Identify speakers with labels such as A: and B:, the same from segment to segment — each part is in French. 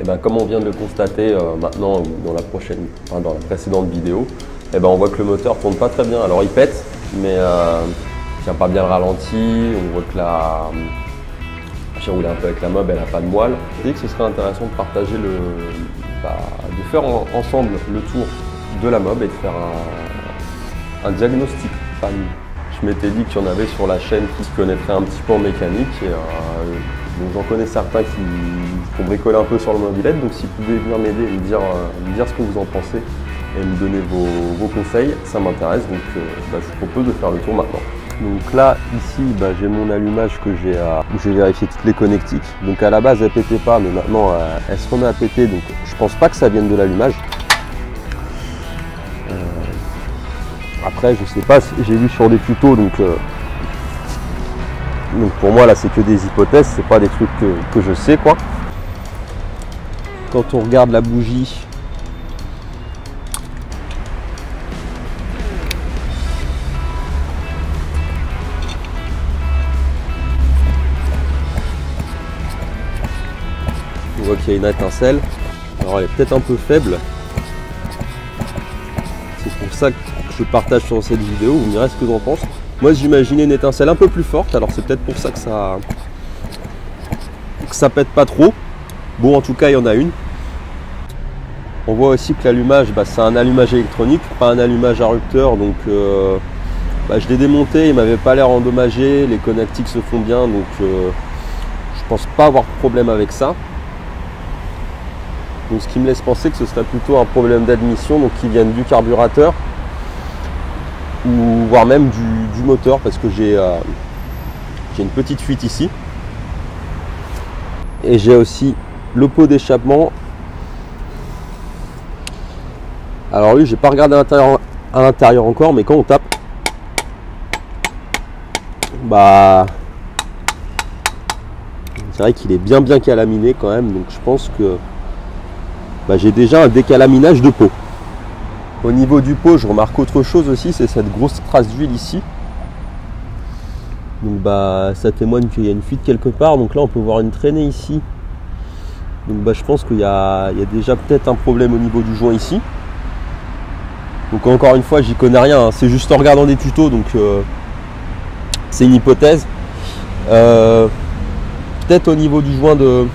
A: ben, comme on vient de le constater maintenant dans la précédente vidéo, et ben, on voit que le moteur tourne pas très bien. Alors il pète, mais il tient pas bien le ralenti. On voit que j'ai roulé un peu avec la mob, elle n'a pas de moelle. Je dis que ce serait intéressant de partager de faire ensemble le tour de la mob et de faire un diagnostic fan. Je m'étais dit qu'il y en avait sur la chaîne qui se connaîtraient un petit peu en mécanique. Donc j'en connais certains qui ont bricolé un peu sur le mobilette. Donc si vous pouvez venir m'aider et me dire ce que vous en pensez et me donner vos conseils, ça m'intéresse. Donc je vous propose de faire le tour maintenant. Donc là, ici, j'ai mon allumage où j'ai vérifié toutes les connectiques. Donc à la base, elle pétait pas, mais maintenant, elle se remet à péter. Donc je pense pas que ça vienne de l'allumage. Après, je sais pas, j'ai vu sur des tutos, donc pour moi là c'est que des hypothèses, c'est pas des trucs que je sais quoi. Quand on regarde la bougie, on voit qu'il y a une étincelle. Alors elle est peut-être un peu faible. C'est pour ça que je partage sur cette vidéo, vous me direz ce que j'en pense. Moi j'imaginais une étincelle un peu plus forte, alors c'est peut-être pour ça que ça pète pas trop. Bon, en tout cas il y en a une. On voit aussi que l'allumage, c'est un allumage électronique, pas un allumage à rupteur. Donc je l'ai démonté, il m'avait pas l'air endommagé, les connectiques se font bien, donc je pense pas avoir de problème avec ça. Donc ce qui me laisse penser que ce serait plutôt un problème d'admission, donc qui vienne du carburateur ou voire même du moteur, parce que j'ai une petite fuite ici. Et j'ai aussi le pot d'échappement. Alors lui, j'ai pas regardé à l'intérieur encore, mais quand on tape, c'est vrai qu'il est bien calaminé quand même, donc je pense que j'ai déjà un décalaminage de pot. Au niveau du pot, je remarque autre chose aussi, c'est cette grosse trace d'huile ici. Donc ça témoigne qu'il y a une fuite quelque part. Donc là on peut voir une traînée ici. Donc je pense qu'il y a déjà peut-être un problème au niveau du joint ici. Donc encore une fois, j'y connais rien, hein. C'est juste en regardant des tutos, donc c'est une hypothèse. Peut-être au niveau du joint de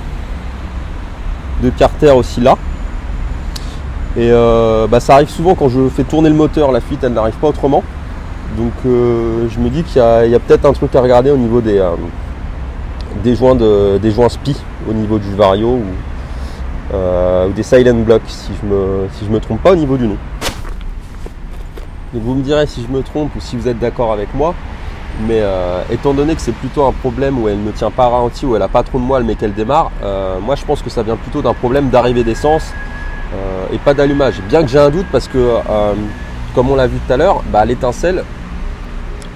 A: carter aussi là. Et ça arrive souvent quand je fais tourner le moteur, la fuite elle n'arrive pas autrement. Donc je me dis qu'il y a peut-être un truc à regarder au niveau des joints SPI, au niveau du Vario ou des silent blocks, si je me trompe pas au niveau du nom. Donc vous me direz si je me trompe ou si vous êtes d'accord avec moi, mais étant donné que c'est plutôt un problème où elle ne tient pas ralenti, où elle n'a pas trop de moelle mais qu'elle démarre, moi je pense que ça vient plutôt d'un problème d'arrivée d'essence et pas d'allumage. Bien que j'ai un doute parce que comme on l'a vu tout à l'heure, l'étincelle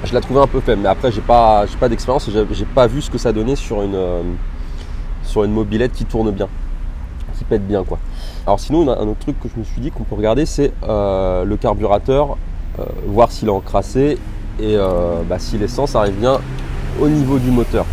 A: je la trouvais un peu faible, mais après j'ai pas d'expérience et j'ai pas vu ce que ça donnait sur une mobilette qui tourne bien, qui pète bien quoi. Alors sinon un autre truc que je me suis dit qu'on peut regarder, c'est le carburateur, voir s'il est encrassé et si l'essence arrive bien au niveau du moteur.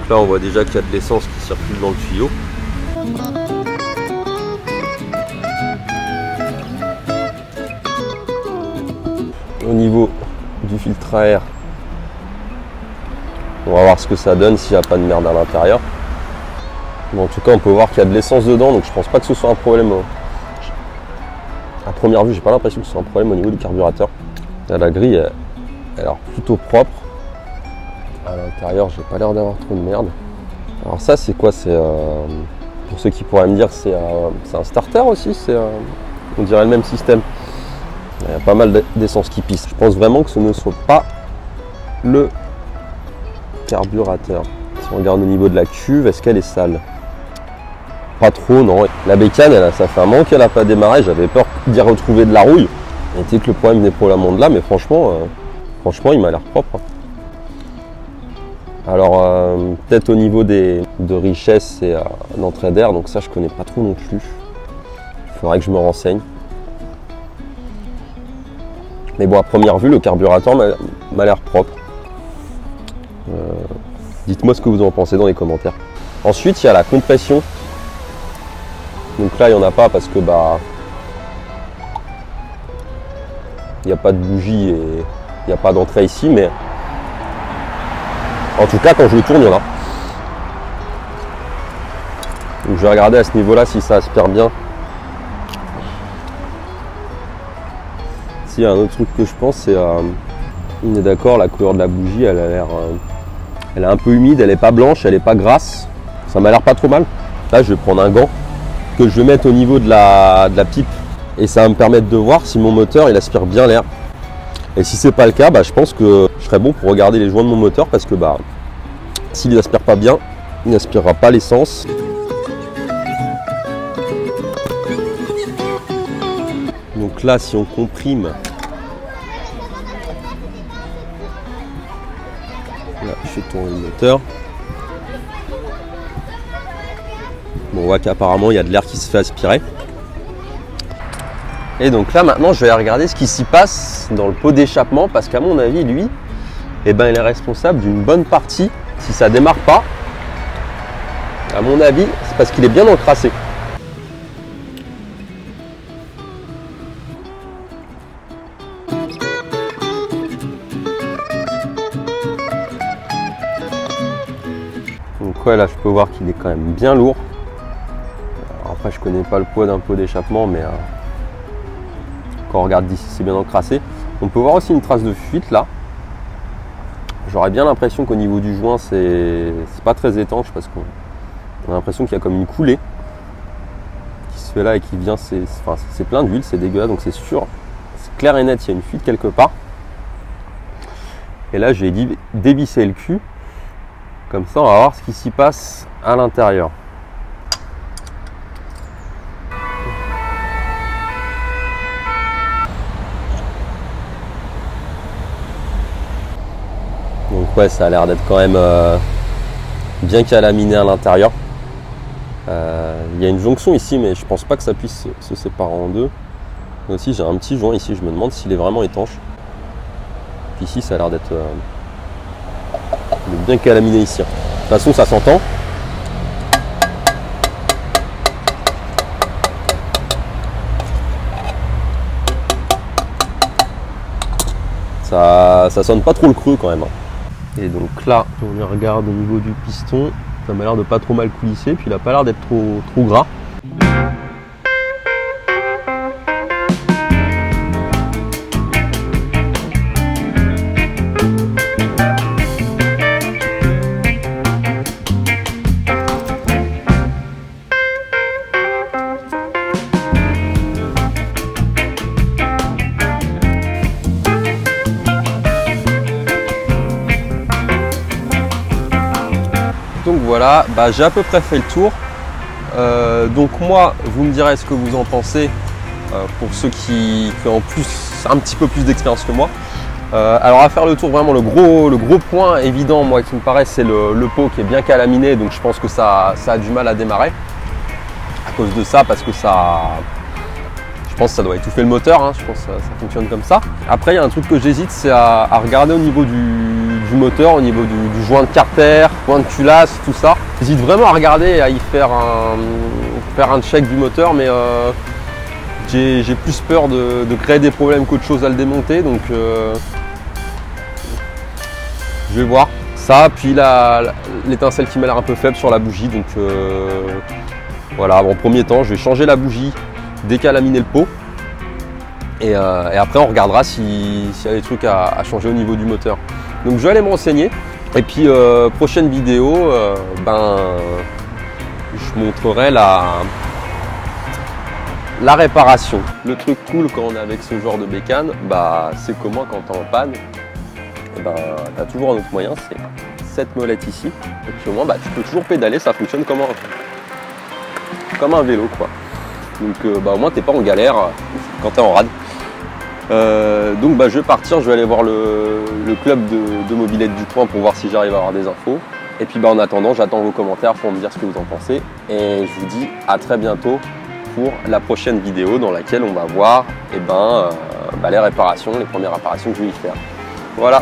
A: Là on voit déjà qu'il y a de l'essence qui circule dans le tuyau. Au niveau du filtre à air, on va voir ce que ça donne s'il n'y a pas de merde à l'intérieur. En tout cas on peut voir qu'il y a de l'essence dedans, donc je pense pas que ce soit un problème. À première vue j'ai pas l'impression que ce soit un problème au niveau du carburateur. Là, la grille elle a l'air plutôt propre. À l'intérieur, j'ai pas l'air d'avoir trop de merde. Alors ça, c'est quoi? C'est pour ceux qui pourraient me dire, c'est un starter aussi. On dirait le même système. Il y a pas mal d'essence qui pisse. Je pense vraiment que ce ne soit pas le carburateur. Si on regarde au niveau de la cuve, est-ce qu'elle est sale? Pas trop, non. La bécane, ça fait un moment qu'elle n'a pas démarré. J'avais peur d'y retrouver de la rouille. Et que le problème venait probablement de là, mais franchement, il m'a l'air propre. Alors peut-être au niveau de richesse et d'entrée d'air, donc ça je connais pas trop non plus. Il faudrait que je me renseigne. Mais bon, à première vue, le carburateur m'a l'air propre. Dites-moi ce que vous en pensez dans les commentaires. Ensuite, il y a la compression. Donc là, il n'y en a pas parce que il n'y a pas de bougie et il n'y a pas d'entrée ici, mais en tout cas, quand je le tourne, il y en a. Donc je vais regarder à ce niveau-là si ça aspire bien. S'il y a un autre truc que je pense, c'est, on est d'accord, la couleur de la bougie, elle a l'air, elle est un peu humide, elle n'est pas blanche, elle n'est pas grasse. Ça m'a l'air pas trop mal. Là, je vais prendre un gant que je vais mettre au niveau de la pipe et ça va me permettre de voir si mon moteur il aspire bien l'air. Et si c'est pas le cas, je pense que je serais bon pour regarder les joints de mon moteur parce que s'il n'aspire pas bien, il n'aspirera pas l'essence. Donc là, si on comprime, là, je fais tourner le moteur. Bon, on voit qu'apparemment il y a de l'air qui se fait aspirer. Et donc là maintenant je vais regarder ce qui s'y passe dans le pot d'échappement parce qu'à mon avis lui, il est responsable d'une bonne partie. Si ça démarre pas, à mon avis c'est parce qu'il est bien encrassé. Donc ouais, là je peux voir qu'il est quand même bien lourd. Alors après je connais pas le poids d'un pot d'échappement, mais quand on regarde d'ici c'est bien encrassé. On peut voir aussi une trace de fuite là. J'aurais bien l'impression qu'au niveau du joint c'est pas très étanche parce qu'on a l'impression qu'il y a comme une coulée qui se fait là et qui vient, c'est plein d'huile, c'est dégueulasse, donc c'est sûr, c'est clair et net, il y a une fuite quelque part. Et là j'ai dévissé le cul, comme ça on va voir ce qui s'y passe à l'intérieur. Donc ouais, ça a l'air d'être quand même bien calaminé à l'intérieur. Il y a une jonction ici, mais je pense pas que ça puisse se séparer en deux. Là aussi j'ai un petit joint ici, je me demande s'il est vraiment étanche. Puis ici ça a l'air d'être bien calaminé ici. De toute façon ça s'entend. Ça sonne pas trop le creux quand même. Et donc là, on regarde au niveau du piston, ça m'a l'air de pas trop mal coulisser, puis il a pas l'air d'être trop gras. Donc voilà, j'ai à peu près fait le tour. Donc moi, vous me direz ce que vous en pensez pour ceux qui ont un petit peu plus d'expérience que moi. Alors à faire le tour, vraiment le gros point évident moi qui me paraît, c'est le pot qui est bien calaminé, donc je pense que ça a du mal à démarrer à cause de ça, parce que je pense que ça doit étouffer le moteur, hein. Je pense que ça fonctionne comme ça. Après il y a un truc que j'hésite, c'est à regarder au niveau du moteur, au niveau du joint de carter, joint de culasse, tout ça. J'hésite vraiment à regarder et à y faire un check du moteur, mais j'ai plus peur de créer des problèmes qu'autre chose à le démonter, donc je vais voir ça. Puis l'étincelle qui m'a l'air un peu faible sur la bougie, donc voilà, en premier temps je vais changer la bougie, décalaminer le pot et après on regardera s'il y a des trucs à changer au niveau du moteur. Donc je vais aller me renseigner et puis prochaine vidéo, je montrerai la réparation. Le truc cool quand on est avec ce genre de bécane, c'est comment quand tu es en panne, tu as toujours un autre moyen, c'est cette molette ici, et puis au moins tu peux toujours pédaler, ça fonctionne comme un vélo quoi. Donc au moins t'es pas en galère quand tu es en rade. Donc je vais partir, je vais aller voir le club de mobilette du coin pour voir si j'arrive à avoir des infos. Et puis en attendant, j'attends vos commentaires pour me dire ce que vous en pensez. Et je vous dis à très bientôt pour la prochaine vidéo dans laquelle on va voir les réparations, les premières réparations que je vais y faire. Voilà.